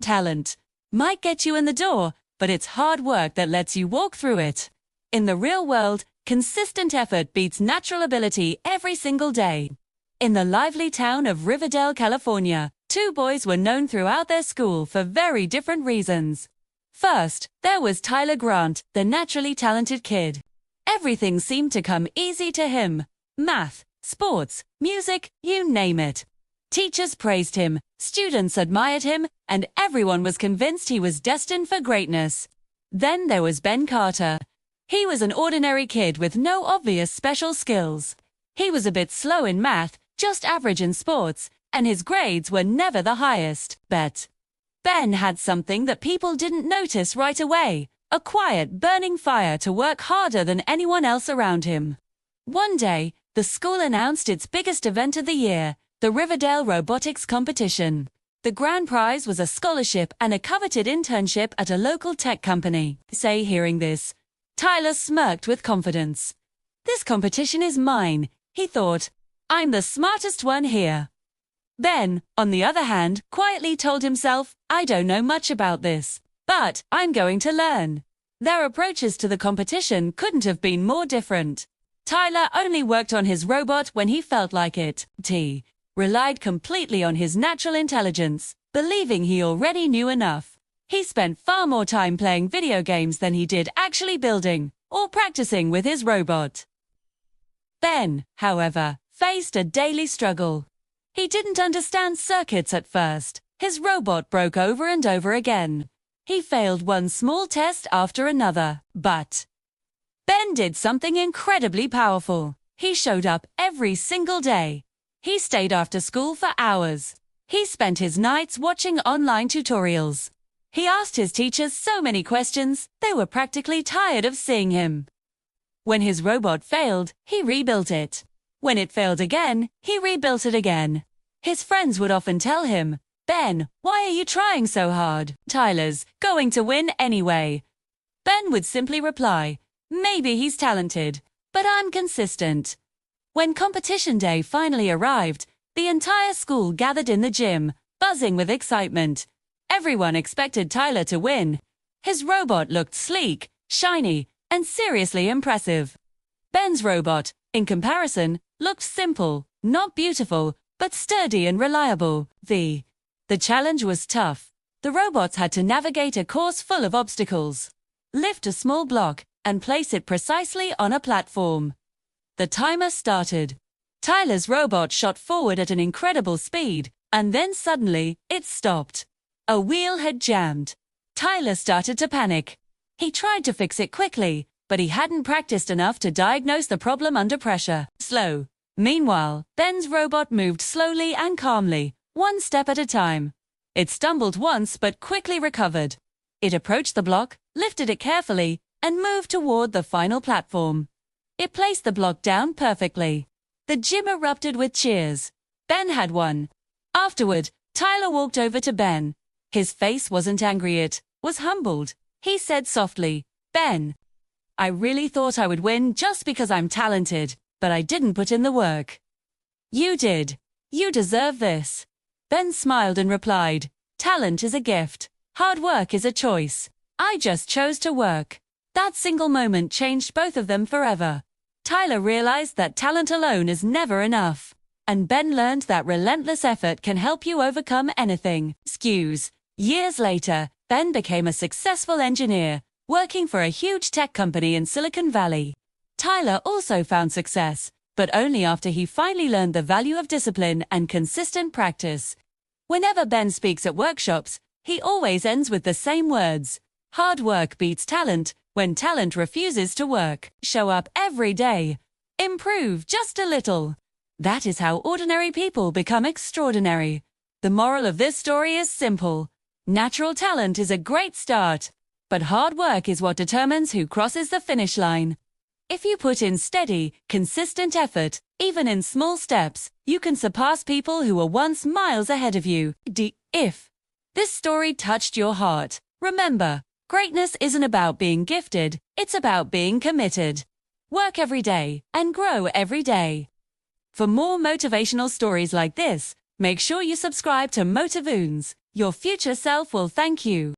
Talent might get you in the door, but it's hard work that lets you walk through it. In the real world, consistent effort beats natural ability every single day. In the lively town of Riverdale, California, two boys were known throughout their school for very different reasons. First, there was Tyler Grant, the naturally talented kid. Everything seemed to come easy to him. Math, sports, music, you name it. Teachers praised him, students admired him, and everyone was convinced he was destined for greatness. Then there was Ben Carter. He was an ordinary kid with no obvious special skills. He was a bit slow in math, just average in sports, and his grades were never the highest. But Ben had something that people didn't notice right away, a quiet, burning fire to work harder than anyone else around him. One day, the school announced its biggest event of the year, the Riverdale Robotics Competition. The grand prize was a scholarship and a coveted internship at a local tech company. Hearing this, Tyler smirked with confidence. "This competition is mine," he thought. "I'm the smartest one here." Ben, on the other hand, quietly told himself, "I don't know much about this, but I'm going to learn." Their approaches to the competition couldn't have been more different. Tyler only worked on his robot when he felt like it. He relied completely on his natural intelligence, believing he already knew enough. He spent far more time playing video games than he did actually building or practicing with his robot. Ben, however, faced a daily struggle. He didn't understand circuits at first. His robot broke over and over again. He failed one small test after another. But Ben did something incredibly powerful. He showed up every single day. He stayed after school for hours. He spent his nights watching online tutorials. He asked his teachers so many questions, they were practically tired of seeing him. When his robot failed, he rebuilt it. When it failed again, he rebuilt it again. His friends would often tell him, "Ben, why are you trying so hard? Tyler's going to win anyway." Ben would simply reply, "Maybe he's talented, but I'm consistent." When competition day finally arrived, the entire school gathered in the gym, buzzing with excitement. Everyone expected Tyler to win. His robot looked sleek, shiny, and seriously impressive. Ben's robot, in comparison, looked simple, not beautiful, but sturdy and reliable. The challenge was tough. The robots had to navigate a course full of obstacles, lift a small block, and place it precisely on a platform. The timer started. Tyler's robot shot forward at an incredible speed, and then suddenly, it stopped. A wheel had jammed. Tyler started to panic. He tried to fix it quickly, but he hadn't practiced enough to diagnose the problem under pressure. Slow. Meanwhile, Ben's robot moved slowly and calmly, one step at a time. It stumbled once but quickly recovered. It approached the block, lifted it carefully, and moved toward the final platform. It placed the block down perfectly. The gym erupted with cheers. Ben had won. Afterward, Tyler walked over to Ben. His face wasn't angry, it was humbled. He said softly, "Ben, I really thought I would win just because I'm talented, but I didn't put in the work." "You did. You deserve this." Ben smiled and replied, "Talent is a gift. Hard work is a choice. I just chose to work." That single moment changed both of them forever. Tyler realized that talent alone is never enough. And Ben learned that relentless effort can help you overcome anything. Years later, Ben became a successful engineer, working for a huge tech company in Silicon Valley. Tyler also found success, but only after he finally learned the value of discipline and consistent practice. Whenever Ben speaks at workshops, he always ends with the same words: "Hard work beats talent when talent refuses to work." Show up every day. Improve just a little. That is how ordinary people become extraordinary. The moral of this story is simple. Natural talent is a great start, but hard work is what determines who crosses the finish line. If you put in steady, consistent effort, even in small steps, you can surpass people who were once miles ahead of you. If this story touched your heart, remember, greatness isn't about being gifted, it's about being committed. Work every day and grow every day. For more motivational stories like this, make sure you subscribe to Motivoons. Your future self will thank you.